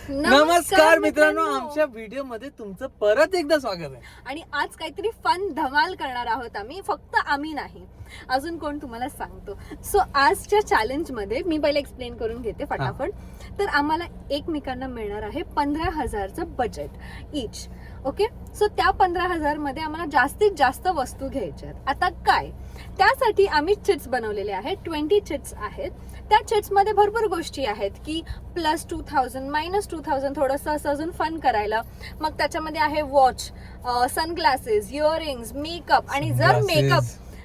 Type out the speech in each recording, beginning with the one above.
नमस्कार मित्रांनो, आमच्या व्हिडिओ मध्ये तुमचं परत एकदा स्वागत आहे. आणि आज काहीतरी फन धमाल करणार आहोत आम्ही. फक्त आम्ही नाही, अजून कोण तुम्हाला सांगतो. सो आजच्या चॅलेंज मध्ये मी पहिले एक्सप्लेन करून घेते फटाफट. तर आम्हाला एकमेकांना मिळणार आहे 15,000चं बजेट इच. ओके, सो त्या 15,000 मध्ये आम्हाला जास्तीत जास्त वस्तू घ्यायच्या आहेत. आता काय, त्यासाठी आम्ही चिट्स बनवलेले आहेत. 20 चिट्स आहेत. त्या चिट्स मध्ये भरपूर गोष्टी आहेत की +2,000 -2,000 थोडंसं असं अजून फन करायला. मग त्याच्यामध्ये आहे वॉच, सनग्लासेस, इयरिंग्स, मेकअप. आणि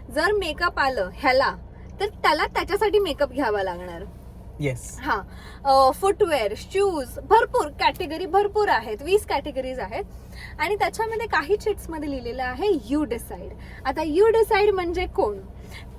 जर मेकअप आलं ह्याला तर त्याला त्याच्यासाठी मेकअप घ्यावा लागणार. येस. फुटवेअर, शूज, भरपूर कॅटेगरी भरपूर आहेत. 20 कॅटेगरीज आहेत. आणि त्याच्यामध्ये काही चिट्स मध्ये लिहिलेलं आहे यू डिसाइड. आता यू डिसाइड म्हणजे कोण,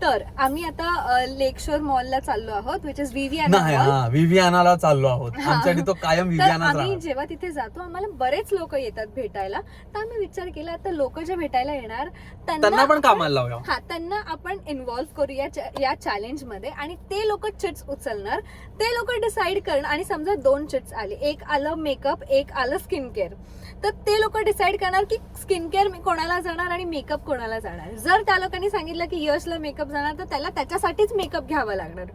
तर आम्ही आता लेकशोर मॉलला चाललो आहोत, विच इज विवियानाला चाललो आहोत. आमच्यासाठी तो कायम विवियानाच. आम्ही जेव्हा तिथे जातो आम्हाला बरेच लोक येतात भेटायला. तर आम्ही विचार केला आता लोक जे भेटायला येणार त्यांना पण कामाला लावूया. त्यांना आपण इन्व्हॉल्व्ह करूया या चॅलेंज मध्ये. आणि ते लोक चिट्स उचलणार, ते लोक डिसाइड करणार. आणि समजा 2 चिट्स आले, एक आलं मेकअप, एक आलं स्किन केअर, तर ते लोक डिसाइड करणार की स्किन केअर कोणाला जाणार आणि मेकअप कोणाला जाणार. जर त्या लोकांनी सांगितलं की यशला मेकअप जाणार तर त्याला त्याच्यासाठीच मेकअप घ्यावा लागणार.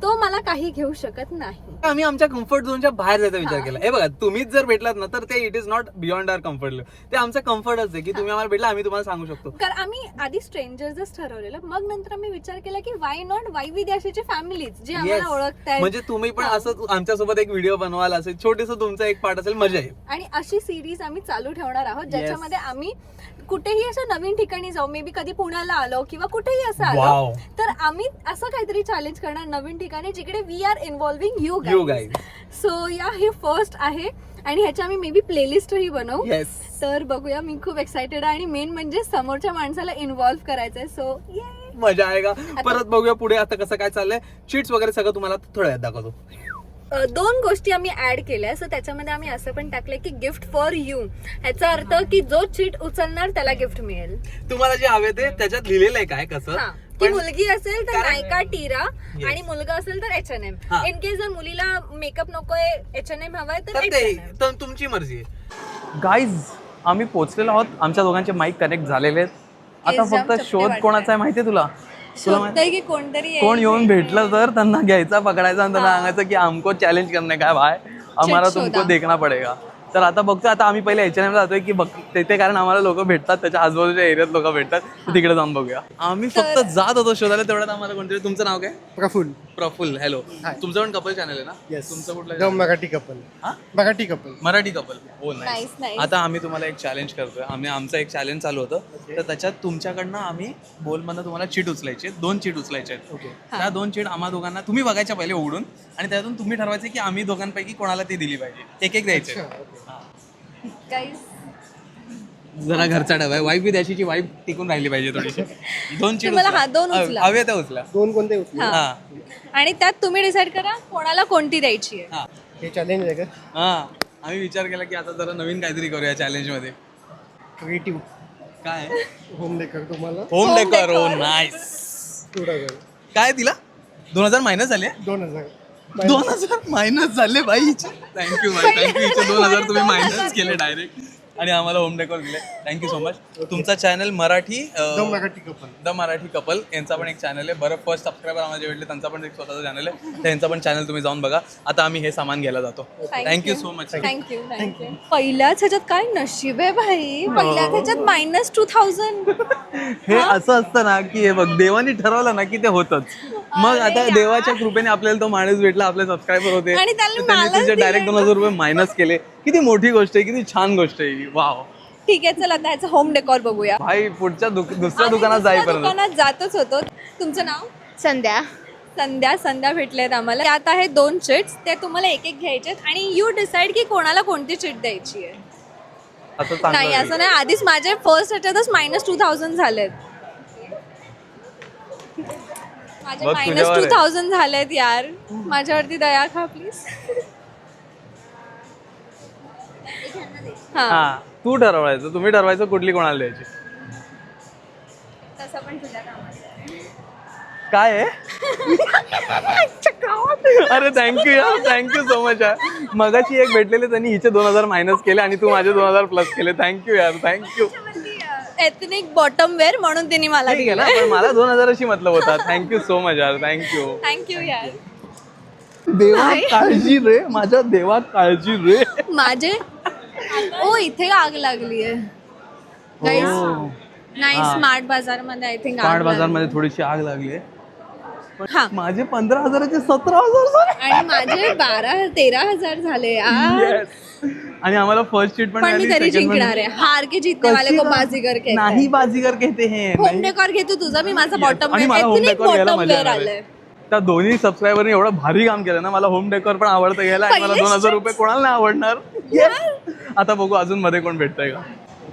तो मला काही घेऊ शकत नाही. आम्ही आमच्या कम्फर्ट झोनच्या बाहेर जायचा विचार केला. हे बघा, तुम्हीच जर भेटलात ना तर ते it is not beyond our comfort. ते आमचा कम्फर्टच आहे की तुम्ही आम्हाला भेटला, आम्ही तुम्हाला सांगू शकतो. कारण आम्ही आधी स्ट्रेंजर्सच ठरवलेलं, मग नंतर आम्ही विचार केला की वाय नॉट वाय विद्याशीची फॅमिलीज जी आम्हाला ओळखतायत. म्हणजे तुम्ही पण असं आमच्यासोबत एक व्हिडिओ बनवाल, असेल छोटंसं तुमचा एक पार्ट असेल, मजा येईल. आणि अशी सिरीज आम्ही चालू ठेवणार आहोत ज्याच्यामध्ये आम्ही कुठेही असं नवीन ठिकाणी जाऊ, मे बी कधी पुण्याला आलो किंवा कुठेही असं आलो तर आम्ही असं काहीतरी चॅलेंज करणार नवीन ठिकाणी जिकडे we are involving you guys. So हे फर्स्ट आहे आणि ह्याची आम्ही मे बी प्लेलिस्टही बनवू. तर बघूया, मी खूप एक्सायटेड आहे. आणि मेन म्हणजे समोरच्या माणसाला इन्व्हॉल्व्ह करायचंय. सो मजा आहे का. परत बघूया पुढे आता कसं काय चाललंय. चीट्स वगैरे सगळं तुम्हाला थोड्या वेळात दाखवतो. 2 गोष्टी आम्ही ऍड केल्या. सो त्याच्यामध्ये आम्ही असं पण टाकलंय की गिफ्ट फॉर यू. ह्याचा अर्थ की जो चीट उचलणार त्याला गिफ्ट मिळेल. तुम्हाला जे हवे ते त्याच्यात लिहिलेलं आहे काय कसं. की मुलगी असेल तर नायका टीरा आणि मुलगा असेल तर H&M. इन केस जर मुलीला मेकअप नकोय, H&M हवाय तर तुमची मर्जी आहे. गाईज, आम्ही पोहोचलेलो आहोत. आमच्या दोघांचे माईक कनेक्ट झालेले आहेत. आता फक्त शोध कोणाचा आहे माहितीये तुला? की कोणतरी कोण येऊन भेटलं तर त्यांना घ्यायचा, पकडायचा आणि त्यांना सांगायचं की हमको चॅलेंज करणे काय भाई, आम्हाला तुमको देखना पडेगा. तर आता बघतोय, आता आम्ही पहिले H&M ला जातोय की बघ तिथे, कारण आम्हाला लोक भेटतात, त्याच्या आजूबाजूच्या एरियात लोक भेटतात, तिकडे जाऊन बघूया. आम्ही फक्त जात होतो शोधायला, तेवढ्यात आम्हाला कोणतरी. तुमचं नाव काय? प्रफुल्ल. हॅलो. तुमचं पण कपल चॅनल आहे ना? तुमचं कुठलं? मराठी कपल. मराठी कपल. हो, नाही. आता आम्ही तुम्हाला एक चॅलेंज करतोय. आमचं एक चॅलेंज चालू होतं, तर त्याच्यात तुमच्याकडनं आम्ही बोलमधनं तुम्हाला चीट उचलायची, 2 चीट उचलायचे आहेत. त्या 2 चीट आम्हा दोघांना तुम्ही बघायच्या पहिले उघडून, आणि त्यातून तुम्ही ठरवायचं की आम्ही दोघांपैकी कोणाला ती दिली पाहिजे. एक द्यायचे. जरा घरचा डबा आहे. वाईफ द्यायची, वाईफ टिकून राहिली पाहिजे थोडीशी. 2 चीट हवे त्या उचला. 2 कोणते उचला? आणि त्यात तुम्ही डिसाइड करा कोणाला कोणती द्यायची आहे. हे चॅलेंज आहे का? आम्ही विचार केला की आता जरा नवीन काहीतरी करूया चॅलेंज मध्ये. क्रिएटिव्ह काय? Home decor. तुम्हाला होम डेकर. ओ नाईस. काय दिला? 2,000 मायनस झाले. 2,000 मायनस झाले बाई. थँक्यू 2,000 तुम्ही मायनस केले डायरेक्ट आणि आम्हाला होम डेकोर दिले. Thank you so much. तुमचा channel Marathi the Marathi couple यांचा पण एक चॅनल आहे. बरं, फर्स्ट सबस्क्रायबर आम्हाला जे भेटले त्यांचा पण एक स्वतःचा चॅनल आहे, त्यांचा पण चॅनल तुम्ही जाऊन बघा. आता आम्ही हे सामान घ्यायला जातो. Thank you so much. थँक्यू. पहिल्याच ह्याच्यात काय नशीब आहे भाई. पहिल्याच ह्याच्यात -2,000. हे असं असतं ना की हे बघ, देवानी ठरवलं ना की ते होतच. मग आता देवाच्या कृपेने आपल्याला तो माणूस भेटला, आपले सबस्क्रायबर होते, त्यांनी तुझे डायरेक्ट 2,000 रुपये मायनस केले. किती मोठी गोष्ट आहे, किती छान गोष्ट आहे. वाव. ठीक आहे, चला आता ह्याचं होम डेकोर बघूया. भाई पुढच्या दुसऱ्या दुकानात जाईपर्यंत दुकानात जातच होतो. तुमचं नाव? संध्या भेटलेत आम्हाला. त्यात आहे 2 चिट्स, ते तुम्हाला एक घ्यायचे आणि यू डिसाइड की कोणाला कोणती चिट द्यायची आहे. नाही असं नाही, आधीच माझे फर्स्ट ह्याच्यातच -2,000 झालेत. माझे -2,000 झालेत यार. माझ्यावरती दया खा प्लीज. हा, तू ठरवायचं, तुम्ही ठरवायचं कुठली कोणाला द्यायची. तसं पण तुझ्या कामात काय आहे? अरे थँक्यू यार, थँक्यू सो मच यार. मगाशी एक भेटलेले त्यांनी हिचे 2000 मायनस केले आणि तू माझे 2000 प्लस केले. थँक्यू यार, थँक्यू. एथनिक बॉटम वेअर म्हणून त्यांनी मला ठीक आहे ना, पण मला 2000 अशी मतलब होता. थँक्यू सो मच यार, थँक्यू. थँक्यू यार. देवात काळजी रे, माझ्या देवात काळजी रे. माझे ओ इथे आग लागली आहे नाही, स्मार्ट बाजार मध्ये आय थिंक स्मार्ट बाजार मध्ये थोडीशी आग लागली आहे. हा, माझे 15,000चे 17,000 आणि माझे 12-13,000 झाले यार. Yes. आणि आम्हाला फर्स्ट सीट पण पण मी मिळाली, तरी second पण जिंकणार आहे. हार के जीतने वाले को बाजीगर कहते हैं. नाही बाजीगर कहते हैं. होम डेकोर घेतो तुझा, मी माझा बॉटम आणि मला होम एथनिक डेकोर घ्यायला बॉटम मजा वेअर येणार आलंय. आहे. त्या दोन्ही सबस्क्रायबरनी एवढं भारी काम केलं ना, मला होम डेकोर पण आवडतं घ्यायला आणि मला पहिले 2000 रुपये कोणाला नाही आवडणार. Yes. आता बघू अजून मध्ये कोण भेटतंय का.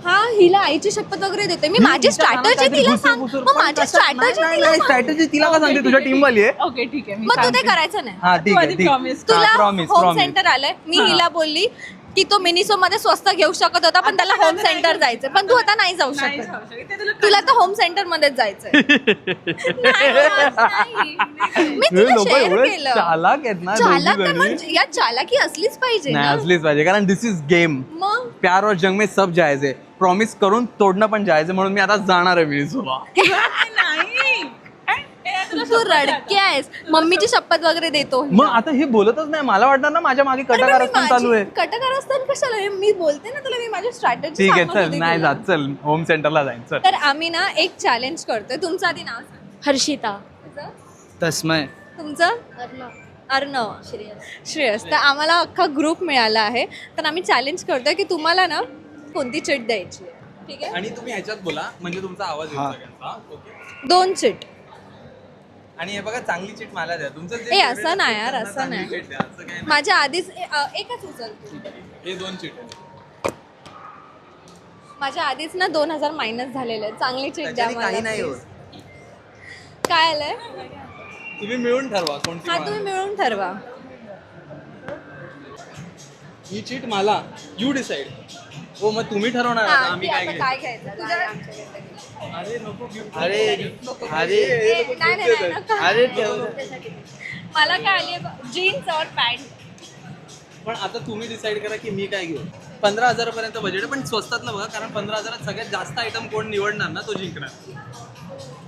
हा, हिला आईची शपथ वगैरे देते मी. माझी स्ट्रॅटजी तिला सांग. मग माझी स्ट्रॅटेजी तिला का सांगते, तुझ्या टीम वाली आहे. ओके ठीक आहे. मग तू ते करायचं नाही. हा ठीक आहे, ठीक. तुला प्रॉमिस होम प्रॉमिस. सेंटर आलंय. मी हिला बोलली की तो मिनिसो मध्ये स्वस्त घेऊ शकत होता, पण त्याला होम सेंटर जायचं. पण तू आता नाही जाऊ शकत. तुला तर होम सेंटर मध्येच जायचंय. मी तुला लोक शेअर एवढे केलं. चालाक आहेत ना चालाक दोघी तर जणी. या चालाकी असलीच पाहिजे नाही ना. असलीच पाहिजे, कारण दिस इज गेम. मग प्यार और जंग में सब जायजे. प्रॉमिस करून तोडणं पण जायचं, म्हणून मी आता जाणार आहे मिनिसोला. तू रडके आहेस. मम्मीची शपथ वगैरे देतो. मग आता हे बोलतच नाही, मला वाटणार ना माझ्या मागे कटाकारस्थान चालू आहे. कटकार असताना कशाला हे? मी बोलते ना तुला, मी माझी स्ट्रॅटेजी ठीक आहे चल, नाही जात, चल होम सेंटरला जाईन चल. तर आम्ही ना एक चॅलेंज करतोय. तुमचं आधी नाव सांग. हर्षिता. तुझं? तस्मय. तुमचं? अर्णव. श्रेयस. तर आम्हाला अख्खा ग्रुप मिळाला आहे. तर आम्ही चॅलेंज करतोय की तुम्हाला ना कोणती चिट द्यायची आहे. ठीक आहे, आणि तुम्ही ह्याच्यात बोला म्हणजे तुमचा आवाज येईल सगळ्यांचा. ओके. 2 चिट. आणि हे बघा, चांगली चीट मला द्या. तुमचं जे ए, favorite असं नाही आहे, यार, त्यांना असं चांगली नाही. cheat द्या. असं काही नाही. माझ्या आधीच एकच उचल. हे 2 चीट आहे. माझ्या आधीच ना 2000 मायनस झालेले आहेत. चांगली चिट द्या त्याच्याने काही नाही मला. होत. काय आलंय? तुम्ही मिळून ठरवा कोणती. हा, तुम्ही मिळून ठरवा. ही चीट मला, यू डिसाइड. हो मग तुम्ही ठरवणार आता हा, आम्ही की काय आता घ्यायचं. काय घ्यायचं काय आमच्याकडे. अरे नको घेऊ. अरे अरे ए, नाही, नाही, नका. अरे मला काय आली जीन्स और पॅन्ट. पण आता तुम्ही डिसाईड करा की मी काय घेऊ. 15,000 पर्यंत बजेट आहे, पण स्वस्तातलं बघा, कारण 15,000 सगळ्यात जास्त आयटम कोण निवडणार ना तो जिंकणार.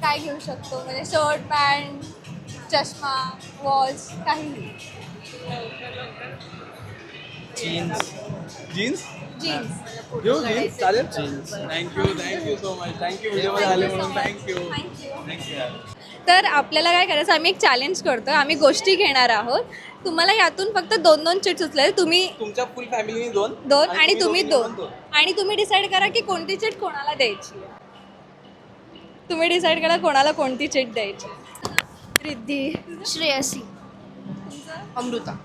काय घेऊ शकतो म्हणजे शर्ट पॅन्ट, चष्मा, वॉच, काही. Jeans jeans jeans. घेऊ, जीन्स चालेल. Thank you so much. Thank you video झाले म्हणून. थँक्यू. तर आपल्याला काय करायचं, आम्ही एक चॅलेंज करतोय. आम्ही गोष्टी घेणार आहोत. तुम्हाला यातून फक्त 2-2 चिट सुचले. तुम्ही तुमच्या फुल फॅमिलीने 2 आणि तुम्ही 2 आणि तुम्ही डिसाईड करा की कोणती चिट कोणाला द्यायची. तुम्ही डिसाईड करा कोणाला कोणती चिट द्यायची. रिद्धी. श्रेयसी. अमृता.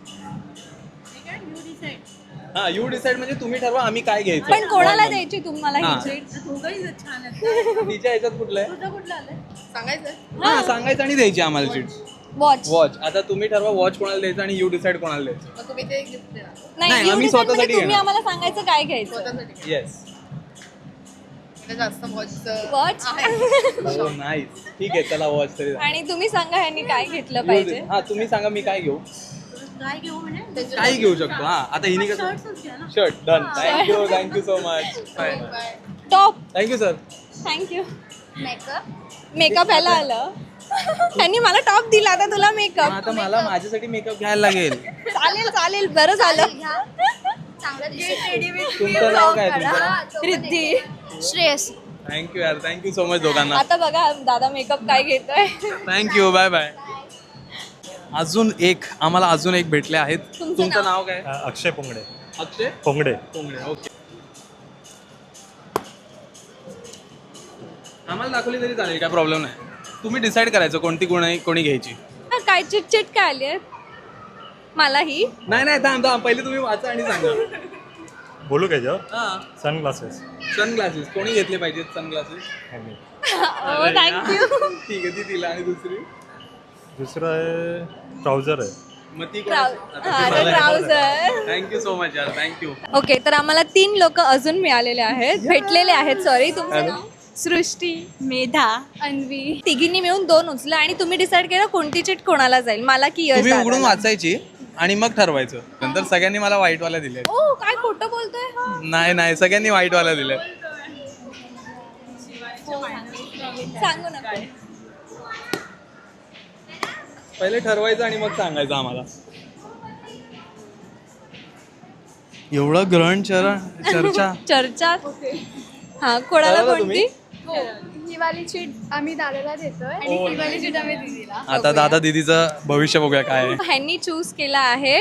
हा, यू डिसाइड म्हणजे तुम्ही ठरवा आम्ही काय घ्यायचं. पण कोणाला द्यायची तुम्हाला हा. ही चिट? तिच्या ह्याच्यात कुठलं आहे. सांगायचं हा, सांगायचं आणि द्यायची आम्हाला चीट. वॉच. वॉच. आता तुम्ही ठरवा वॉच कोणाला द्यायचं आणि यू डिसाइड कोणाला द्यायचं. मग तुम्ही ते गिफ्ट द्या. नाही, नाही, आम्ही you decide स्वतःसाठी म्हणजे तुम्ही घेणार. आम्हाला सांगायचं काय घ्यायचं. स्वतःसाठी येस. जास्त वॉच वॉच. हो नाईस. ठीक आहे चला वॉच तरी. आणि तुम्ही सांगा ह्यांनी काय घेतलं पाहिजे. हा, तुम्ही सांगा मी काय घेऊ. काही घेऊ शकतो. हा, आता हिने कसं shirt done. Thank you so much. Top. Thank you sir. Thank you. Makeup ह्याला आलं. त्यांनी मला टॉप दिला, आता तुला मेकअप. आता मला माझ्यासाठी मेकअप घ्यायला लागेल. चालेल बरं झालं. तुमचं नाव काय तुमचं. रिद्धी. श्रेयसी. थँक्यू यार, थँक्यू सो मच दोघांना. आता बघा दादा मेकअप काय घेतोय. Thank you, bye bye. आम्हाला अजून एक भेटले आहेत. तुमचं नाव काय. अक्षय पोंगडे. अक्षय पोंगडे. कोंगडे. ओके. आम्हाला दाखवली तरी चालेल, काय प्रॉब्लेम नाही. तुम्ही डिसाईड करायचं कोणती कोणी घ्यायची. हा, काय चिट काय आली आहे मला ही. नाही थांब पहिले तुम्ही वाचा आणि सांगा. बोलू काय जेव्हा हा, सनग्लासेस. सनग्लासेस कोणी घेतले पाहिजेत सनग्लासेस. थँक्यू. ठीक आहे, ती तिला. आणि दुसरं आहे ट्राउझर आहे. मग ती ट्राउझर. थँक्यू सो मच यार, थँक्यू. ओके, तर आम्हाला 3 लोक अजून मिळालेले आहेत, भेटलेले आहेत. सॉरी, तुमचं नाव. सृष्टी, मेधा, अन्वी, तिघींनी मिळून 2 उचलं आणि तुम्ही डिसाईड केलं कोणती चिट कोणाला जाईल, मला की यश तुम्ही उघडून दादाला? वाचायची आणि मग ठरवायचं. नंतर सगळ्यांनी मला व्हाईट वाला दिले. ओ काय खोटं बोलतोय हा. नाही सगळ्यांनी व्हाईट वाला दिले. सांगू नका. पहिले ठरवायचं आणि मग सांगायचं आम्हाला. एवढं ग्रहण चर्चा चर्चा हा कोणाला ठरवलं तुम्ही? कोणती? ही वाली चीट आम्ही दादाला देतोय आणि ही वाली चीट आम्ही दीदीला. आता दादा दीदीचं भविष्य बघूया काय आहे. ह्यांनी चूज केला आहे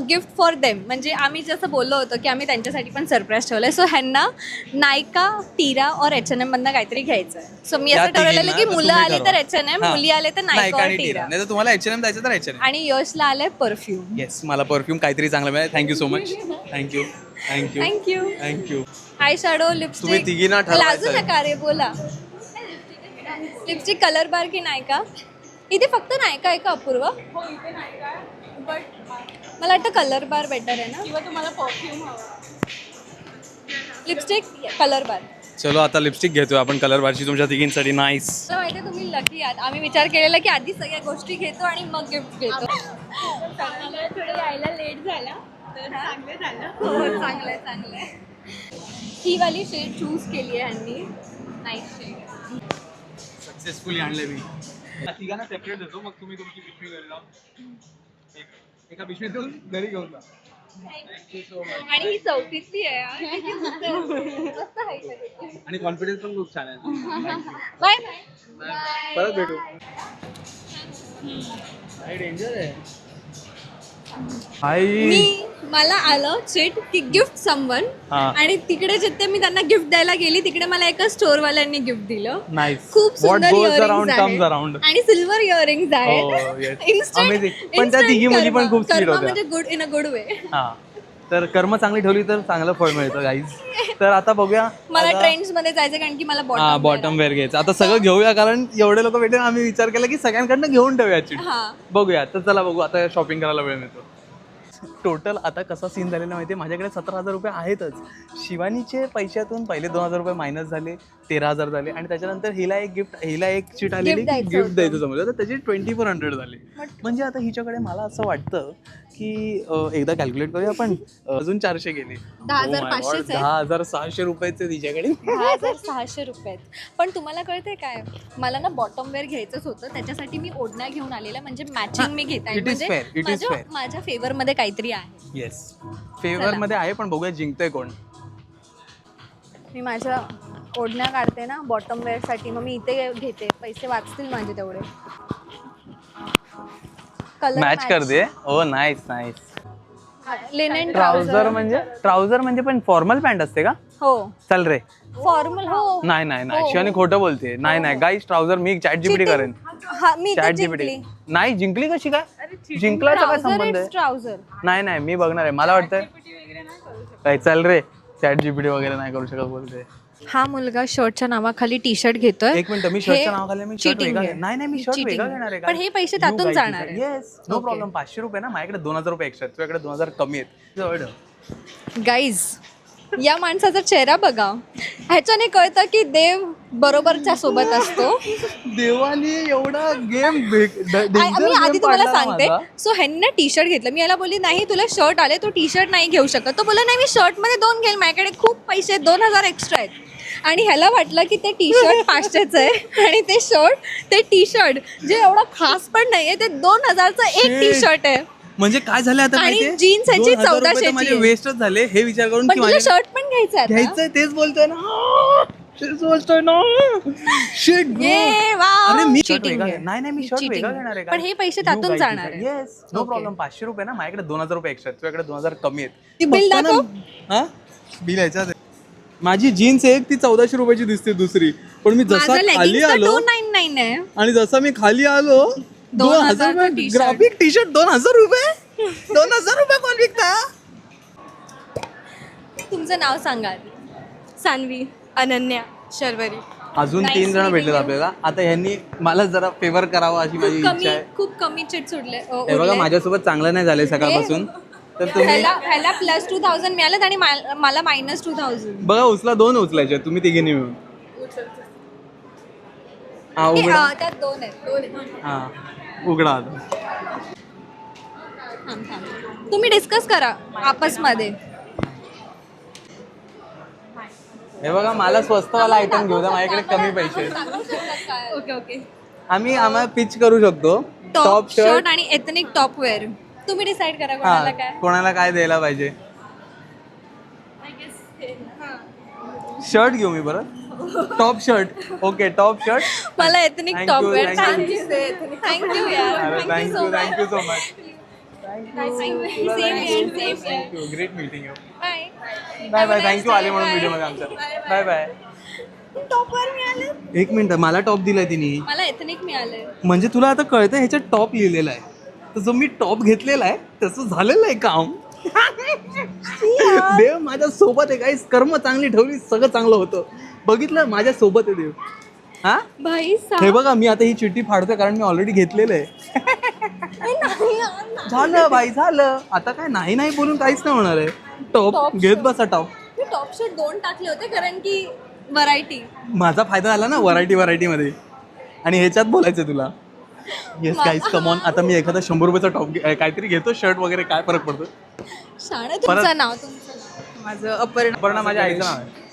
गिफ्ट फॉर देम. म्हणजे आम्ही जसं बोललो होतो की आम्ही त्यांच्यासाठी पण सरप्राईज ठेवलंय. सो ह्यांना नायका, टीरा और H&M मधनं काहीतरी घ्यायचं आहे. सो मी या असं ठरवलेलं तिघींना की तर मुलं तुम्ही आले ठरवा. तर H&M, हा. मुली आले तर नायका और टीरा. नाही तर तुम्हाला H&M जायचं तर H&M. आणि यशला आलंय परफ्यूम. येस मला परफ्यूम काहीतरी चांगलं मिळालं. Thank you so much. Thank you thank you. Thank you. Eye shadow, तुम्ही लिपस्टिक. तिघींना लाजू ठरवायचं नका रे, बोला. लिपस्टिक कलर बार की नायका? इथे फक्त नायका आहे का अपूर्व? मला वाटतं कलर बार बेटर आहे ना, किंवा तुम्हाला परफ्यूम हवा? लिपस्टिक कलर बार. चलो आता लिपस्टिक घेतोय आपण कलर बारची तुमच्या तिघींसाठी. नाईस. मला माहिती आहे तुम्ही लकी आहात. आम्ही विचार केलेला की आधी सगळ्या गोष्टी घेतो आणि मग गिफ्ट घेतो. थोडं यायला लेट झाला तर चांगलं झालं. हो, चांगलंय. ही वाली शेड चूज केली आहे ह्यांनी. Nice shade. सक्सेसफुली आणले मी. तिघांना सेपरेट देतो मग तुम्ही तुमची पिशवी घरी जाऊन एका पिशवीत देऊन घरी घेऊन जा. आणि ही 34वी आहे यार. किती मस्त height आहे. आणि कॉन्फिडन्स पण खूप छान आहे. बाय. परत भेटू. काय डेंजर आहे. मला आलं चिट की गिफ्ट समवन. हा. आणि तिकडे जिथे मी त्यांना गिफ्ट द्यायला गेली तिकडे मला एका स्टोर वाल्यांनी गिफ्ट दिलं. नाईस. खूप सुंदर अराउंड इयरिंग्स कम्स आहेत अराउंड. आणि सिल्वर इयरिंग्स Oh, आहेत. yes. Amazing. पण त्या तिघी मुली पण खूप sweet होत्या. म्हणजे good in a good way. हा तर कर्म चांगली ठेवली तर चांगलं फळ मिळतं गाईज. तर आता बघूया. मला ट्रेंड्स मध्ये जायचं कारण की मला हा बॉटम वेअर घ्यायचं. आता सगळं घेऊया कारण एवढे लोक भेटेल. आम्ही विचार केला की सगळ्यांकडनं घेऊन ठेवूया चिट. हा. बघूया. तर चला बघू आता शॉपिंग करायला वेळ मिळतो. टोटल आता कसा सीन झालेला माहिती आहे. माझ्याकडे 17,000 रुपये आहेतच. शिवानीचे पैशातून पहिले 2,000 रुपये मायनस झाले, 13,000 झाले आणि त्याच्यानंतर हिला एक चिट आलेली गिफ्ट द्यायचं समजलं तर त्याचे 2400 झाले. म्हणजे आता हिच्याकडे मला असं वाटतं की एकदा कॅल्क्युलेट करूया आपण. अजून 400 गेले. 10,500 आहेत. 10,600 रुपयेचे तिच्याकडे. 10,600 रुपये. पण तुम्हाला कळतंय काय, मला ना बॉटम वेअर घ्यायचंच होतं. त्याच्यासाठी मी ओढण्या घेऊन आलेल्या म्हणजे मॅचिंग मी घेत आहे. It is fair, it is fair. माझ्या फेवर मध्ये काहीतरी आहे. येस फेवर मध्ये आहे पण बघूया जिंकतोय कोण. मी माझ्या ओढण्या काढते ना बॉटम वेअर साठी. मग मी इथे घेते. पैसे वाचतील माझे तेवढे. कलर मॅच कर दे. Oh nice. लिनेन ट्राउझर म्हणजे पण फॉर्मल पॅन्ट असते का? हो चल रे. फॉर्मल. हो नाही शिवानी खोटं बोलते. नाही गाईस ट्राउझर मी चॅट जीपीटी करेन. हा मी चॅट जीपीटी नाही जिंकली कशी काय? जिंकलाचा काय संबंध आहे? ट्राउझर नाही मी बघणार आहे. मला वाटतं काय चल रे चॅट जीपीटी वगैरे नाही करू शकत बोलते. हा मुलगा शर्टच्या नावाखाली टी शर्ट घेतोय. एक मिनिट मी शर्टच्या नावाखाली मी शर्ट वेगळा नाही मी शर्ट वेगळा घेणार आहे. पण हे पैसे त्यातून जाणार आहे. Yes no problem. 500 रुपये ना माझ्याकडे 2,000 रुपये एक्स्ट्रा. तुझ्याकडे 2,000 कमी आहेत. गाईज या माणसाचा चेहरा बघा. ह्याच्याने कळतं की देव बरोबरच्या सोबत असतो. देवाने एवढा गेम मी आधी तुम्हाला सांगते. सो ह्यांनी टी शर्ट घेतलं. मी याला बोलली नाही तुला शर्ट आले तू टी शर्ट नाही घेऊ शकत. तो बोला नाही मी शर्ट मध्ये 2 घेईल. माझ्याकडे खूप पैसे 2,000 एक्स्ट्रा आहेत. आणि ह्याला वाटलं की ते टी शर्ट 500चं आहे आणि ते टी शर्ट जे एवढं खास पण नाहीये ते 2,000चं एक टी शर्ट आहे. म्हणजे काय झालं आता आणि माहितीये? jeans ह्याची 2,000 रुपये तर 1400ची माझे आहे. वेस्टच झाले हे विचार करून पण की तुला माझे शर्ट पण घ्यायचं आहे आता? घ्यायचंय तेच बोलतोय ना. तेच बोलतोय ना. Shit, bro. ये वाव. अरे मी Cheating वेगळा आहे. नाही मी शर्ट Cheating वेगळा आहे. घेणार आहे. पण हे पैसे त्यातून जाणार आहे. Yes no Okay. प्रॉब्लेम. 500 रुपये ना माझ्याकडे 2,000 रुपये एक्स्ट्रा. तुझ्याकडे 2,000 कमी आहेत. बिल दाखव. हा बिल याच्यात माझी जीन्स एक ती 1,400 रुपयाची दिसते दुसरी. पण मी जसा माझं खाली लेगिंग्स आलो 299 आहे. आणि जसं मी खाली आलो 2,000 चं t-shirt. ग्राफिक टी शर्ट 2,000 रुपये. 2,000 रुपये कोण विकता? तुमचं नाव सांगा. सान्वी, अनन्या, शर्वरी. अजून Nice 3 जण meeting भेटलेत you. आपल्याला. आता ह्यांनी मला जरा फेवर करावा अशी माझी इच्छा आहे. खूप कमी चिट सुटले. हे बघा माझ्यासोबत चांगलं नाही झालंय सकाळपासून. तर तुम्ही ह्याला प्लस 2,000 मिळालं आणि मला मायनस 2,000. बघा उचला 2 उचलायचे तुम्ही तिघींनी मिळून. हा उघडा. त्यात दोन आहेत. हा उघडा आता. थांब. तुम्ही डिस्कस करा आपसमध्ये. हे बघा मला स्वस्तवाला आयटम घेऊ द्या, माझ्याकडे कमी पैसे आहेत. ओके. आम्हाला पिच करू शकतो. टॉप शर्ट आणि एथनिक टॉप वेअर. तुम्ही डिसाइड करा कोणाला हा काय. कोणाला काय द्यायला पाहिजे. शर्ट घेऊ मी परत. Top shirt. Okay top shirt. मला ethnic Thank top you, wear. thank you. Thank you यार. Thank you so much. Same. Great meeting you. Bye bye. Thank you आले म्हणून व्हिडिओ मध्ये आमच्या. बाय. टॉप वेअर मिळाले. एक मिनिट, मला टॉप दिलाय तिने. मला एथनिक मिळाले. म्हणजे तुला आता कळतं ह्याच्यात टॉप लिहिलेला आहे. तर जो मी टॉप घेतलेला आहे तसं झालेलं आहे काम. देव माझ्या सोबत आहे. काही कर्म चांगली ठेवली सगळं चांगलं होतं. बघितलं माझ्या सोबत आहे देव. हा भाई हे बघा मी आता ही चिठ्ठी फाडतोय कारण मी ऑलरेडी घेतलेलं आहे. झालं बाई झालं. आता काय नाही बोलून काहीच नाही होणार आहे. टॉप घेत बसा टॉप. मी टॉप शर्ट 2 टाकले होते कारण की व्हरायटी. माझा फायदा झाला ना व्हरायटी मध्ये. आणि ह्याच्यात बोलायचं तुला. Yes guys come on. आता मी एखादा 100 रुपयाचा टॉप काहीतरी घेतो शर्ट वगैरे. काय फरक पडतो. शाणे तुमचं नाव. माझं अपर्णा. अपर्णा माझ्या आईचं नाव आहे.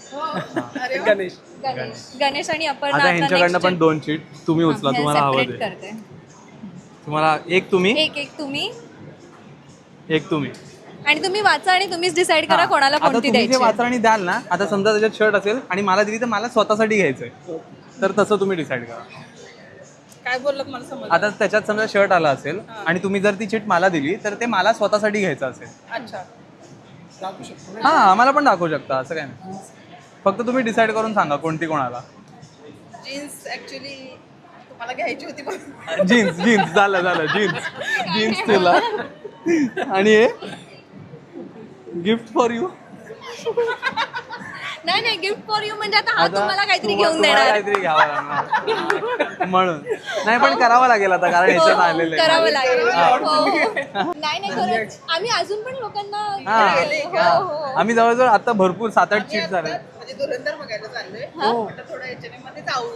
गणेश आणि अपर्णा. आता ह्यांच्याकडनं पण 2 शीट तुम्ही उचला. तुम्हाला हवं ते. करते. तुम्हाला एक तुम्ही एक तुम्ही एक तुम्ही. आणि तुम्ही वाचा आणि तुम्हीच डिसाइड करा हा. कोणाला आता कोणती तुम्ही जे द्यायची. वाचा आणि द्याल ना. आता समजा त्याच्यात शर्ट असेल आणि मला दिली तर मला स्वतःसाठी घ्यायचंय. तर तसं तुम्ही डिसाईड करा. काय बोललात मला समज. आता त्याच्यात समजा शर्ट आला असेल आणि तुम्ही जर ती चिट मला दिली तर ते मला स्वतःसाठी घ्यायचं असेल. अच्छा. हा आम्हाला पण दाखवू शकता. असं काय नाही. फक्त तुम्ही डिसाईड करून सांगा कोणती कोणाला. जीन्स ऍक्च्युली तुम्हाला घ्यायची होती पण जीन्स झालं जीन्स तुला. आणि हे गिफ्ट फॉर यू. नाही गिफ्ट फॉर यू म्हणजे आता हा तुम्हाला काहीतरी घेऊन देणार. काहीतरी घ्यावं लागणार म्हणून. नाही पण करावं लागेल आता कारण ह्याच्यात आलेलं आहे. करावं लागेल. हो. नाही खरंच आम्ही अजून पण लोकांना. हो. आम्ही जवळजवळ आता भरपूर 7-8 सीट झाले. म्हणजे धुरंधर बघायला चाललोय. आता थोडं H&M मध्ये जाऊ.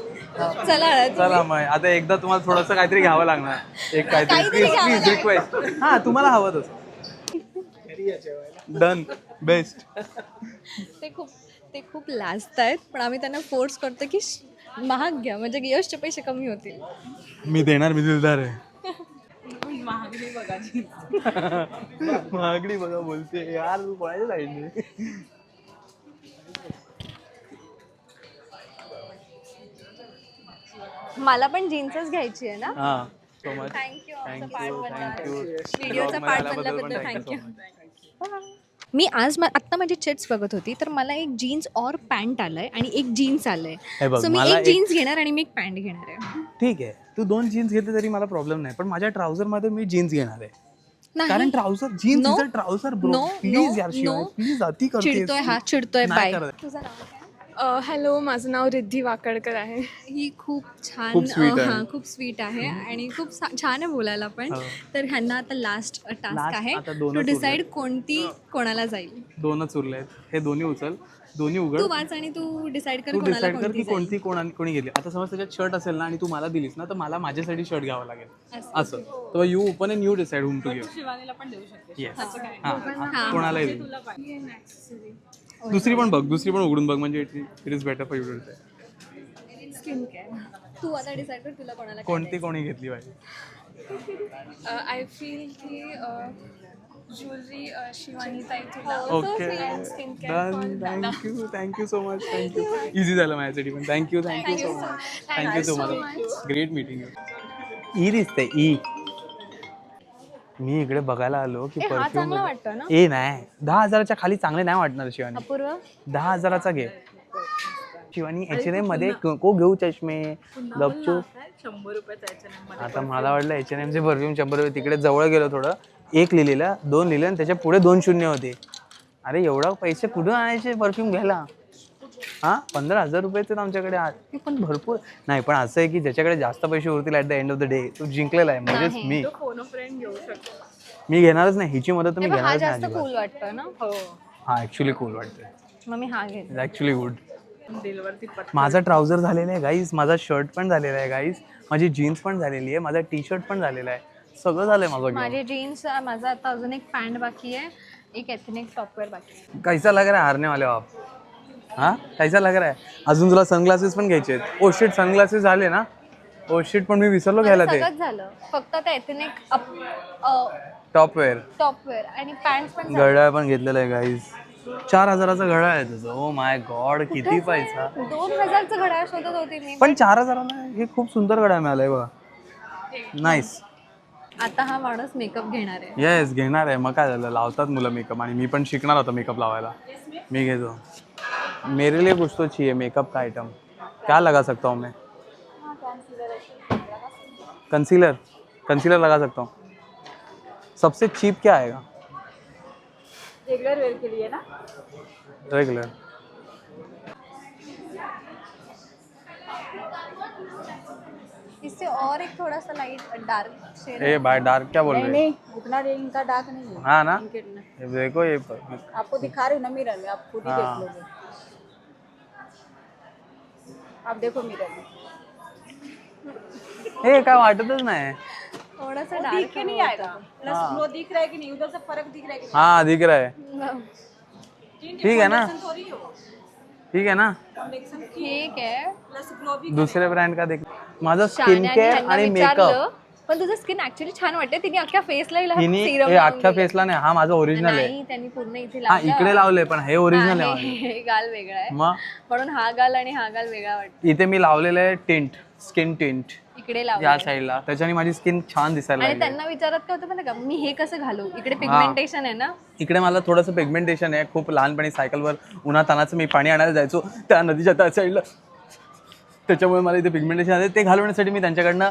चला मग आता एकदा तुम्हाला थोडंसं काहीतरी घ्यावं लागणार. एक काहीतरी प्लीज रिक्वेस्ट. हा तुम्हाला हवं तसं. Done best. ते खूप लाजत आहेत पण आम्ही त्यांना फोर्स करतो की महाग घ्या म्हणजे यशचे पैसे कमी होतील. मी देणार. मी दिलदार आहे. महागडी बघा बोलते यार. तू कोणाच्या साईडने. मला पण जीन्सच घ्यायची आहे ना. हा सो मच. थँक्यू. थँक्यू. व्हिडिओचा पार्ट बनल्याबद्दल थँक्यू. मी आज आत्ता माझी चिट्स बघत होती तर मला एक जीन्स और पॅन्ट आलंय आणि एक जीन्स आलंय. हे बघ, सो मी मला एक जीन्स घेणार आणि मी एक पॅन्ट घेणार आहे. ठीक आहे तू 2 जीन्स घेतले तरी मला प्रॉब्लेम नाही. पण माझ्या ट्राउझर मध्ये मी जीन्स घेणार आहे. कारण trouser jeans is a trouser bro. Please यार शिवाय प्लीज अति करतेस. चिडतोय नाही बाय. करत. तुझं नाव काय? हॅलो माझं नाव रिद्धी वाकडकर आहे. ही खूप छान. खूप sweet आहे. खूप स्वीट आहे आणि खूप छान आहे बोलायला पण. तर ह्यांना आता लास्ट टास्क आहे आता टू दोनच डिसाइड कोणती कोणाला जाईल. 2च उरले आहेत. हे दोन्ही उचल. दोन्ही उघड. तू वाच आणि तू डिसाइड कर तू कोणाला डिसाईड कर की कोणती कोणती कोणी घेतली. आता समज त्याच्यात शर्ट असेल ना आणि तू मला दिलीस ना तर मला माझ्यासाठी शर्ट घ्यावं लागेल. असं. असं तर you open and you decide whom to give. शिवानीला पण देऊ शकते. येस. हां कोणालाही दे. दुसरी पण बघ. दुसरी पण उघडून बघ म्हणजे it is better for you to decide. Skin care. तू आता डिसाइड कर तुला कोणाला कोणती कोणी घेतली पाहिजे. आय फील की ज्वेलरी शिवानी ताई तुला. Okay done. Thank you so much. Thank you. Easy झालं माझ्यासाठी पण. Thank you so much. Great meeting you. ई दिसते ई. मी इकडे बघायला आलो की हा परफ्यूम. चांगला वाटतो ना. ए नाही 10,000च्या खाली चांगले नाही वाटणार शिवानी. अपूर्व 10,000चा घे. शिवानी H&M मध्ये को घेऊ चष्मे गपचूप. 100 रुपयाचा H&M मध्ये. आता मला वाटलं H&M चे परफ्यूम 100 रुपये. तिकडे जवळ गेलो थोडं. 1 लिहिलेला 2 लिहिलं आणि त्याच्या पुढे 2 शून्य होते. अरे एवढा पैसे कुठून आणायचे परफ्यूम घ्यायला. हा 15,000 रुपयाचे तर आमच्याकडे आहेत. पण भरपूर नाही. पण असं आहे की ज्याच्याकडे जास्त पैसे उरतील at the end of the day तो जिंकलेला आहे. म्हणजेच मी. फोन फ्रेंड घेऊ शकतो. मी घेणारच नाही. हिची मदत तर मी हा घेणारच जास्त नाही. कूल वाटतो ना. हो. हा ऍक्च्युली कूल वाटतंय. मग मी हा घेते. Actually good. दिलवरती पट माझा ट्राउझर झालेला आहे गाईज, माझा शर्ट पण झालेला आहे गाईज, माझी जीन्स पण झालेली आहे, माझा टी शर्ट पण झालेला आहे, सगळं झालंय माझं घेऊन. माझी जीन्स, माझा आता अजून एक पॅन्ट बाकी आहे, एक एथनिक टॉपवेअर बाकी आहे. कैसा लग रहा है हारने वाले हो आप? हाँ कैसा लग रहा है? अजून तुला सनग्लासेस पण घ्यायचे आहेत. ओ शिट, सनग्लासेस झाले ना? ओ शिट, पण मी विसरलो घ्यायला ते सगळंच झालं, फक्त ते एथनिक टॉपवेअर. टॉपवेअर आणि पॅन्ट पण झालं. घड्याळ पण घेतलेलं आहे गाईज, 4,000चा घड्याळ आहे तुझं. ओ माय गॉड, किती पैसा. 2,000चं घड्याळ शोधत होती मी, पण 4,000ला हे खूप सुंदर घड्याळ मिळालंय बघा. नाईस. आता हा माणूस मेकअप घेणार आहे. येस, घेणार आहे. मग काय झालं, लावतात मुलं मेकअप, आणि मी पण शिकणार होतो मेकअप लावायला. मी घेतो. मेरे लिए कुछ तो चाहिए मेकअप का आइटम. क्या लगा सकता हूँ मैं? कंसीलर. कंसीलर लगा सकता हूँ. सबसे चीप क्या आएगा? रेगुलर वेयर के लिए ना रेगुलर. इससे और एक थोड़ा सा लाइट डार्क शेड. ए भाई, डार्क क्या बोल रहे हैं? नहीं उतना इनका डार्क नहीं है हाँ ना, इनके ना। ये देखो ये आपको दिखा रही हूँ ना मिरर में, आप खुद ही देख लोगे। आप देखो मिरर में, हे काय वाटतच नाही. थोडासा दिख डार्क के नहीं आएगा प्लस वो दिख रहा है कि नहीं, उधर से फर्क दिख रहा है कि हाँ दिख रहा है. नहीं। ठीक है ना, थोड़ी हो ठीक है ना. फाउंडेशन ठीक आहे. प्लस ग्लो भी दुसऱ्या ब्रँड का देख. माझं शाने स्किन आणि केअर ह्यांना आणि विचारलं, मेकअप. पण तुझं स्किन ऍक्च्युली छान वाटते. तिने अख्ख्या फेसला तिने सिरम हे अख्ख्या फेसला नाही, हा माझा ओरिजिनल आहे. नाही, त्यांनी पूर्ण इथे हा लावलं. इकडे लावले, पण हे ओरिजिनल आहे आहे, हे गाल वेगळा आहे, मग म्हणून हा गाल आणि हा गाल वेगळा वाटतो. इथे मी लावलेलं आहे टिंट, स्किन टिंट इकडे या लावलं साईडला, त्याच्याने माझी स्किन छान दिसायला आणि लागली. त्यांना विचारत का होतं का मी हे कसं घालू, इकडे पिगमेंटेशन आहे ना. इकडे मला थोडंसं पिगमेंटेशन आहे. खूप लहानपणी सायकलवर उन्हातानाचं मी पाणी आणायला जायचो त्या नदीच्या त्या साईडला, त्याच्यामुळे मला इथे पिगमेंटेशन आहे. ते घालवण्यासाठी मी त्यांच्याकडनं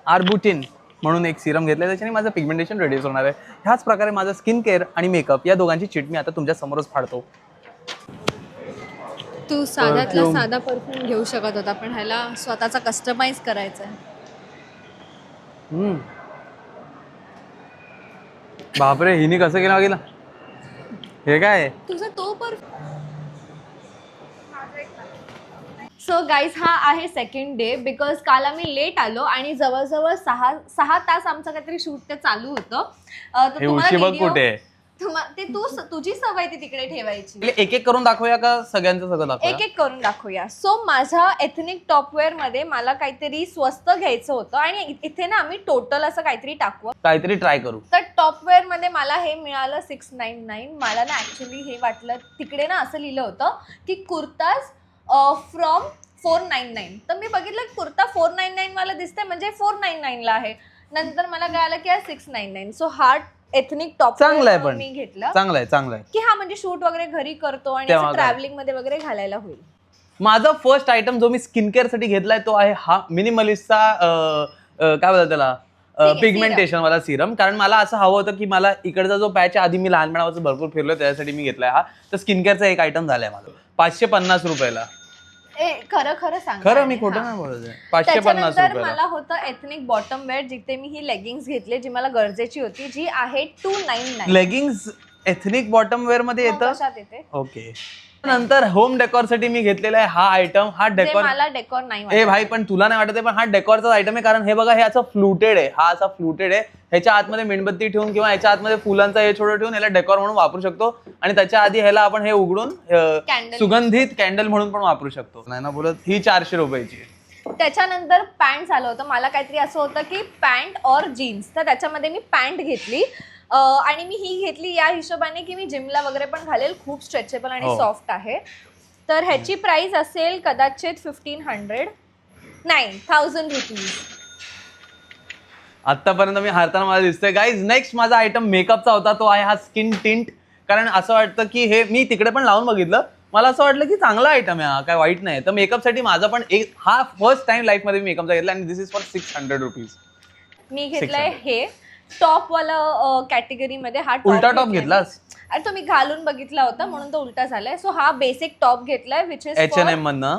आर्बुटिन म्हणून एक सिरम घेतलं, त्याच्याने माझं पिगमेंटेशन रिड्यूस होणार आहे. ह्याच प्रकारे माझं स्किन केअर आणि मेकअप या दोघांची चिट मी आता तुमच्या समोरच फाडतो. तू साध्यातला साधा परफ्यूम घेऊ शकत होता, पण ह्याला स्वतःचा कस्टमाइज करायचा आहे. बापरे, हिने कसं केलं गेलं हे काय? तुझा तो परफ्यूम. सो गाईज, हा आहे सेकंड डे, बिकॉज काल आम्ही लेट आलो आणि जवळजवळ 6 तास आमचं काहीतरी शूट ते चालू होतं. तर हे तुम्हाला उशी बघ video- कुठे आहे? ते तुझी सवय ती तिकडे ठेवायची. एक एक करून दाखवूया का सगळ्यांचं सगळं दाखवूया? एक एक करून दाखवूया. सो माझ्या एथनिक टॉपवेअर मध्ये मला काहीतरी स्वस्त घ्यायचं होतं आणि इथे ना आम्ही टोटल असं काहीतरी टाकू, काहीतरी ट्राय करू. तर टॉपवेअर मध्ये मला हे मिळालं 699. मला ना ऍक्च्युली हे वाटलं, तिकडे ना असं लिहिलं होतं की कुर्ताज फ्रॉम 499. तर मी बघितलं कुर्ता 499 मला दिसतंय, म्हणजे 499 ला आहे. नंतर मला कळालं की 699. सो हा एथनिक टॉप चांगलं आहे, पण मी घेतलं चांगलं आहे की हा म्हणजे शूट वगैरे घरी करतो आणि तेव्हा ट्रॅव्हलिंग मध्ये वगैरे घालायला होईल. माझा फर्स्ट आयटम जो मी स्किन केअर साठी घेतलाय तो आहे हा मिनिमलिस्टचा काय बोलतात त्याला, पिगमेंटेशन वाला सिरम. कारण मला असं हवं होतं की मला इकडचा जो पॅच आधी मी लहानपणापासून भरपूर फिरलोय त्याच्यासाठी मी घेतलाय हा. तर स्किन केअरचा एक आयटम झालाय माझा 550 रुपयाला. खरं सांग. खरं, मी खोटं नाही बोलत. 550 त्याच्यानंतर रुपयाला. मला होतं एथनिक बॉटम वेअर, जिथे मी ही लेगिंग्स घेतली जी मला गरजेची होती, जी आहे 299. लेगिंग्स एथनिक बॉटम वेअर मध्ये येतं. कशात येते? ओके. नंतर होम डेकोर साठी मी घेतलेला आहे हा आयटम. हा जे डेकोर, मला डेकोर नाही ए वाटत. भाई पण तुला नाही वाटत आहे, पण हा डेकोरचा आयटम आहे. कारण हे बघा, हे असं फ्लुटेड आहे, हा असा फ्लुटेड आहे. ह्याच्या आतमध्ये मेणबत्ती ठेवून किंवा ह्याच्या आतमध्ये फुलांचा हे छोडं ठेवून ह्याला डेकोर म्हणून वापरू शकतो. आणि त्याच्या आधी ह्याला आपण हे उघडून Candle. सुगंधित कॅन्डल म्हणून पण वापरू शकतो. नाही ना बोलत, ही 400 रुपयाची. त्याच्यानंतर पॅन्ट आलं होतं. मला काहीतरी असं होतं की पॅन्ट और जीन्स, तर त्याच्यामध्ये मी पॅन्ट घेतली. आणि मी ही घेतली या हिशोबाने की मी जिमला वगैरे पण घालेल. खूप स्ट्रेचेबल आणि सॉफ्ट आहे. तर ह्याची प्राइस असेल कदाचित 1500 नाही 1000 रुपीज. आतापर्यंत मी हारताना मला दिसतोय. गाईज, नेक्स्ट माझा आयटम मेकअपचा होता. तो आहे हा स्किन टिंट. कारण असं वाटतं की हे मी तिकडे पण लावून बघितलं, मला असं वाटलं की चांगला आयटम आहे हा, काय वाईट नाही. तर मेकअपसाठी माझा पण हा फर्स्ट टाइम लाईफमध्ये मी मेकअपचा घेतला आणि दिस इज फॉर 600 रुपीज. मी घेतलंय हे टॉप वाला कॅटेगरीमध्ये. हा उलटा टॉप घेतलास? अरे तो मी घालून बघितला होता म्हणून तो उलटा झालाय. सो हा बेसिक टॉप घेतलाय विच इज H&M मधनं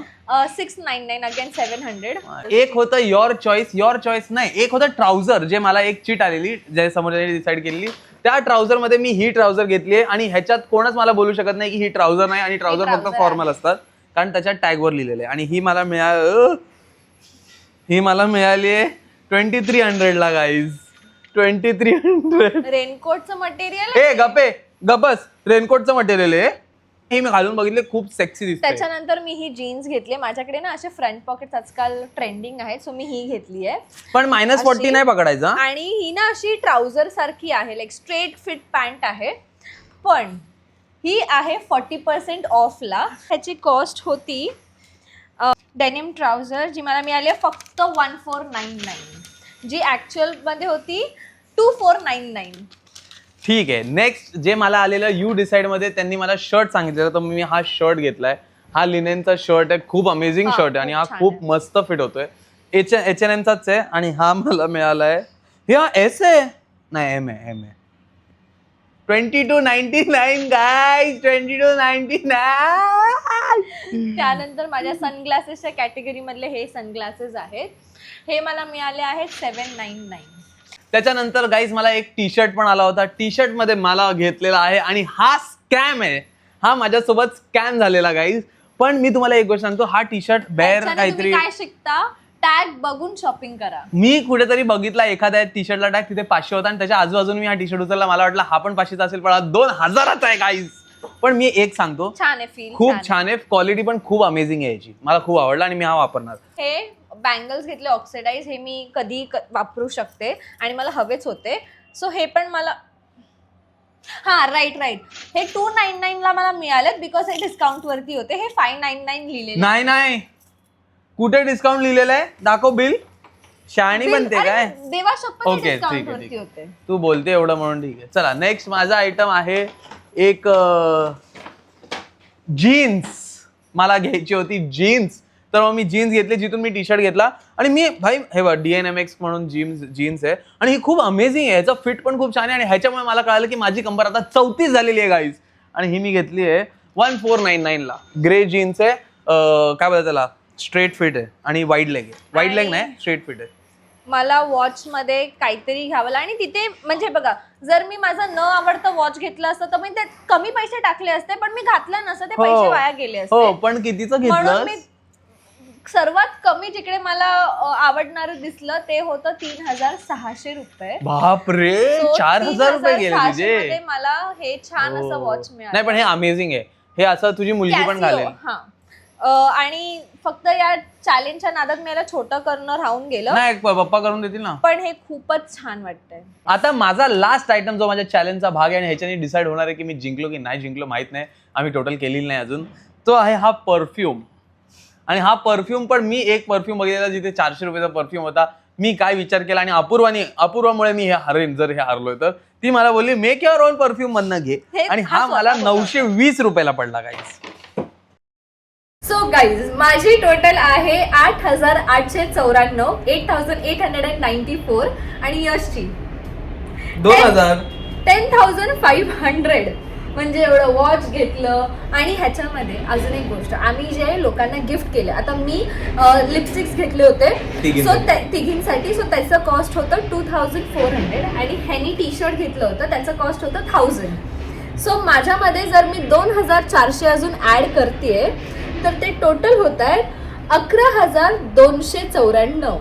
699 अगेन 700. एक होतं योर चॉईस नाही, एक होतं ट्राउझर जे मला एक चीट आलेली, जे समोर डिसाईड केलेली त्या ट्राउझर मध्ये मी ही ट्राउझर घेतली आहे आणि ह्याच्यात कोणच मला बोलू शकत नाही की ही ट्राउझर नाही, आणि ट्राउझर फक्त trouser फॉर्मल असतात कारण त्याच्यात टॅगवर लिहिलेलं आहे. आणि ही मला मिळाली आहे 2300 ला गाईज. 2300. रेनकोटचं मटेरियल ए गपस रेनकोटचं मटेरियल आहे हे. मी घालून बघितले, खूप सेक्सी दिसते. त्याच्यानंतर मी ही जीन्स घेतली. माझ्याकडे ना असे फ्रंट पॉकेट आजकाल ट्रेंडिंग आहे, सो मी ही घेतली आहे. पण -40 नाही पकडायचा. आणि ही ना अशी ट्राउझर सारखी आहे, लाईक स्ट्रेट फिट पॅन्ट आहे, पण ही आहे 40% ऑफला. ह्याची कॉस्ट होती डेनिम ट्राउझर जी मला मिळाली आहे फक्त 1499, जी ऍक्च्युअल मध्ये होती 2499. ठीक आहे. नेक्स्ट जे मला आलेलं यू डिसाइड मध्ये त्यांनी मला शर्ट सांगितलेलं, तर मी हा शर्ट घेतलाय. हा लिनेनचा शर्ट आहे, खूप अमेझिंग शर्ट आहे आणि हा खूप मस्त फिट होतोय. H&Mचाच आहे आणि हा मला मिळालाय. हा एस आहे नाही एम आहे. 2299 गाईज, 2299. त्यानंतर माझ्या सनग्लासेसच्या कॅटेगरी मधले हे सनग्लासेस आहेत. हे मला मिळाले आहेत 799. त्याच्यानंतर गाईज मला एक टी शर्ट पण आला होता. टी शर्ट मध्ये मला घेतलेला आहे आणि हा स्कॅम आहे. हा माझ्यासोबत स्कॅम झालेला गाईज. पण मी तुम्हाला एक गोष्ट सांगतो, हा टी शर्ट बेअर काहीतरी काय शिकता, टॅग बघून शॉपिंग करा. मी कुठेतरी बघितला एखाद्या टी शर्टला टॅग तिथे 500 होता आणि त्याच्या आजूबाजून मी हा टी शर्ट उचलला. मला वाटलं हा पण 500चा असेल, पण हा 2000चा आहे गाईज. पण मी एक सांगतो, छान आहे, फील खूप छान आहे. क्वालिटी पण खूप अमेझिंग आहे याची. मला खूप आवडला आणि मी हा वापरणार. हे बँगल्स घेतले ऑक्सिडाइज, हे मी कधी वापरू शकते आणि मला हवेच होते. सो हे पण मला राईट हे 299 ला मला मिळालेत बिकॉज हे डिस्काउंट वरती होते. हे 599 लिहिलेले नाही कुठे डिस्काउंट लिहिलेलं आहे? दाखव बिल. शहाणी बनते काय? देवा शपथ ओके, डिस्काउंट ठीक आहे, वरती होते. तू बोलते एवढं म्हणून ठीक आहे. चला नेक्स्ट माझा आयटम आहे एक जीन्स. मला घ्यायची होती जीन्स, तर मग मी जीन्स घेतली जिथून मी टी शर्ट घेतला. आणि मी भाई हे बघ DNMX म्हणून जीन्स आहे आणि ही खूप अमेझिंग आहे. ह्याचा फिट पण खूप छान आहे आणि ह्याच्यामुळे मला कळालं की माझी कंबर आता 34 झालेली आहे गाईज. आणि ही मी घेतली आहे 1499 ला. ग्रे जीन्स आहे, काय बोलतात त्याला, स्ट्रेट फिट आहे आणि वाईड लेग आहे. वाईड लेग नाही, स्ट्रेट फिट आहे. मला वॉच मध्ये काहीतरी घ्यावं आणि तिथे म्हणजे बघा, जर मी माझं न आवडतं वॉच घेतलं असतं तर मी ते कमी पैसे टाकले असते, पण मी घातलं नसतं, ते पैसे वाया गेले असते. हो, पण कितीचं घेतलं? मी सर्वात कमी जिकडे मला आवडणारं दिसलं ते होतं 3600 रुपये. बापरे, 4000 रुपये गेले तुझे. मला हे छान असं वॉच मिळालं. नाही पण हे अमेझिंग आहे. हे असं तुझी मुलगी पण घालेल. आणि फक्त या चॅलेंजच्या नादात मला छोटं करणं राहून गेलं. नाही, पप्पा करून देतील ना. पण हे खूपच छान वाटतंय. आता माझा लास्ट आयटम जो माझ्या चॅलेंजचा भाग आहे आणि ह्याच्याने डिसाईड होणार आहे की मी जिंकलो की नाही जिंकलो माहित नाही, आम्ही टोटल केलेली नाही अजून, तो आहे हा परफ्यूम. आणि हा परफ्यूम पण मी एक परफ्यूम बघितलेला जिथे 400 रुपयाचा परफ्यूम होता. मी काय विचार केला आणि अपूर्वामुळे मी हे हरेन जर हे हारलोय तर. ती मला बोलली मेक युअर ओन परफ्यूम मधनं घे, आणि हा मला 920 रुपयाला पडला गाईज. सो गाईज माझी टोटल आहे 8894, 8894 आणि यशची 2000, 10,500. म्हणजे एवढं वॉच घेतलं. आणि ह्याच्यामध्ये अजून एक गोष्ट, आम्ही जे लोकांना गिफ्ट केलं, आता मी लिपस्टिक्स घेतले होते तिघींसाठी, सो त्याचं कॉस्ट होतं 2400 आणि ह्यानी टी शर्ट घेतलं होतं त्याचं कॉस्ट होतं 1000. सो माझ्यामध्ये जर मी 2400 अजून ऍड करतेय तर ते टोटल होत आहे 11,294.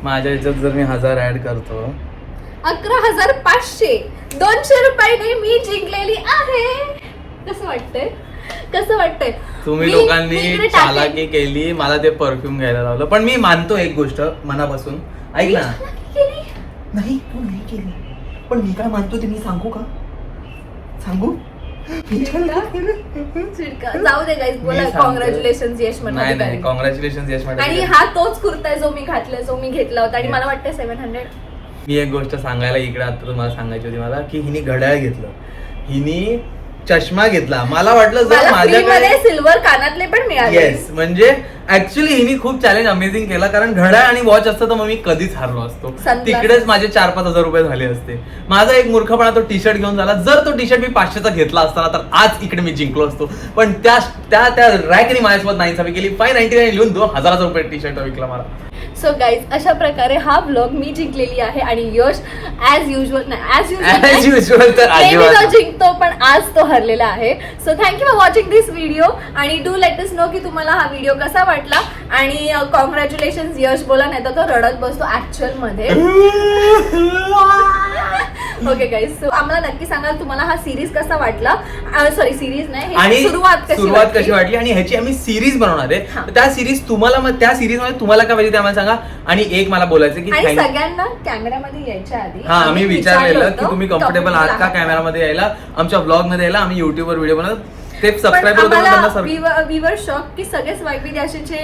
माझ्या ह्याच्यात जर मी 1000 ऍड करतो 11,500. 200 रुपयाने मी जिंकलेली आहे. कसं वाटतंय? तुम्ही लोकांनी चालाकी केली, मला ते परफ्यूम घ्यायला लावलं. पण मी मानतो एक गोष्ट मनापासून, ऐक ना. नाही तू नाही केली, पण मी काय मानतो ते मी सांगू का? सांगू? जाऊ दे गाईज, बोला कॉंग्रॅच्युलेशन यश म्हणा. नाही कॉंग्रॅच्युलेशन यश म्हणा. आणि हा तोच कुर्ता आहे जो मी घातलाय, जो मी घेतला होता आणि मला वाटतं 700. मी एक गोष्ट सांगायला इकडे आता तुम्हाला सांगायची होती मला, की हिने घड्याळ घेतलं, हिने चष्मा घेतला. मला वाटलं जर माझ्याकडे सिल्वर कानातले पण मिळाले. येस, म्हणजे ऍक्च्युली हिने खूप चॅलेंज अमेझिंग केला, कारण घड्याळ आणि वॉच असतं तर मग मी कधीच हारलो असतो. तिकडेच माझे 4-5 हजार रुपये झाले असते. माझा एक मूर्खपणा तो टी शर्ट घेऊन झाला. जर तो टी शर्ट मी 500चा घेतला असताना तर आज इकडे मी जिंकलो असतो. पण त्या रॅकने माझ्यासोबत नाइंसाफी केली. 599 लिहून 2000 रुपये टी शर्ट विकला मला. सो गाईज अशा प्रकारे हा ब्लॉग मी जिंकलेली आहे आणि यश ॲज युजल As usual तर अजिबात. जिंकतो पण आज तो हरलेला आहे. So thank you for watching this video आणि डू लेट अस नो की तुम्हाला हा व्हिडिओ कसा वाटला आणि कॉंग्रॅच्युलेशन यश बोला नाही तर तो रडत बसतो ऍक्च्युअल मध्ये. ओके गाईज सो आम्हाला नक्की सांगा तुम्हाला हा सिरीज कसा वाटला. सॉरी सिरीज नाही आणि हे सुरुवात कशी वाटली आणि ह्याची आम्ही सिरीज बनवणार आहे. हा. तर त्या सिरीज तुम्हाला त्या सिरीज मध्ये तुम्हाला काय पाहिजे ते आम्हाला सांगा. आणि एक मला बोलायचं की आणि thank- सगळ्यांना कॅमेरामध्ये यायच्या आधी हा आम्ही विचारलेलं की होतं, तुम्ही कम्फर्टेबल आहात का कॅमेरामध्ये यायला, आमच्या ब्लॉग मध्ये यायला. आम्ही युट्यूबवर व्हिडिओ बनवतो ते सबस्क्राईबर होतं त्यांना सर्व विवर शॉक की सगळेच वाईबी देशाचे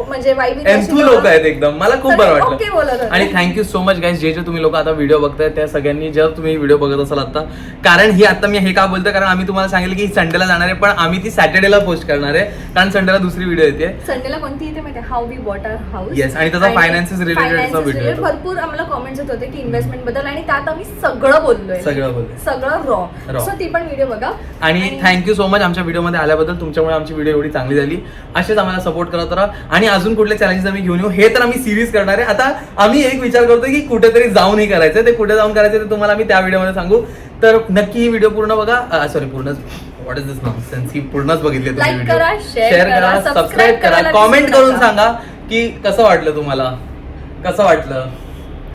म्हणजे वाईबी एन्थू लोक आहेत एकदम. मला खूप बरं ओके बोलत वाटलं. होते. आणि थँक्यू सो मच गाईज जे तुम्ही लोक आता व्हिडिओ बघताय त्या सगळ्यांनी जर तुम्ही व्हिडिओ बघत असाल आता, कारण ही आता मी हे का बोलतोय कारण आम्ही तुम्हाला सांगितलं की संडेला जाणार आहे पण आम्ही ती सॅटर्डेला पोस्ट करणार आहे कारण संडेला दुसरी व्हिडिओ येते. संडेला कोणती येते माहिती how we bought our house. Yes, आणि त्याचा finances related चा video येतो. भरपूर आम्हाला कॉमेंट्स येत होते की इन्व्हेस्टमेंट बद्दल आणि त्यात आम्ही सगळं बोललोय सगळं रॉ. Raw. सो ती पण व्हिडिओ बघा आणि थँक्यू सो मच आमच्या व्हिडिओमध्ये आल्याबद्दल. तुमच्यामुळे आमची व्हिडिओ एवढी चांगली झाली. असेच आम्हाला सपोर्ट करत राहा आणि अजून कुठले चॅलेंजेस आम्ही घेऊन येऊ हे तर आम्ही सिरीज करणार आहे. आता आम्ही एक विचार करतोय की कुठेतरी जाऊन हे करायचं. ते कुठे जाऊन करायचं ते तुम्हाला आम्ही त्या व्हिडिओमध्ये सांगू. तर नक्की ही व्हिडिओ पूर्ण बघा. सॉरी पूर्णच व्हॉट इज दिस नॉनसेन्स ही पूर्णच बघितली तुम्ही Like व्हिडिओ. करा, share शेअर करा, करा, subscribe सबस्क्राईब करा, करायला कॉमेंट विसरू करून नका. सांगा की कसं वाटलं तुम्हाला, कसं वाटलं.